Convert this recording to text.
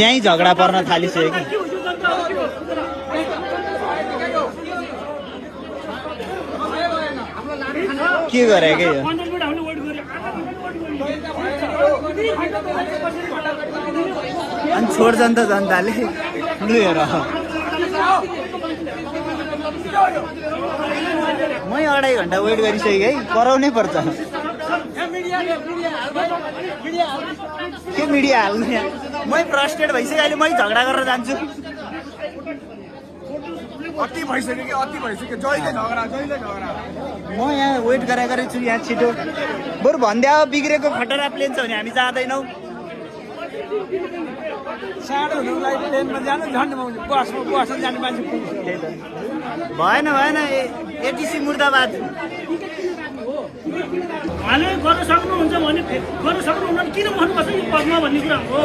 यहीँ झगडा पर्न थालिसक्यो कि के गरे के यो अनि छोड्छन् त जनताले लु हेर मै 2.5 घन्टा वेट गरिसकेँ है कराउनै पर्छ के मिडिया हाल्नु यहाँ मै फ्रस्ट्रेट भइसक्यो अहिले मै झगडा गरेर जान्छु अति भइसक्यो कि अति भइसक्यो जहिले झगडा म यहाँ वेट गरेको छु यहाँ छिटो बरु भन्दै बिग्रेको खतरा प्लेन छ भने हामी जाँदैनौँ सानो हुनुलाई प्लेनमा जानु झन् बसमा जाने मान्छे भएन भएन एटिसी मुर्दाबाद उहाँले गर्न सक्नुहुन्छ भने गर्न सक्नुहुन्न किन भन्नुपर्छ यो पदमा भन्ने कुरा हो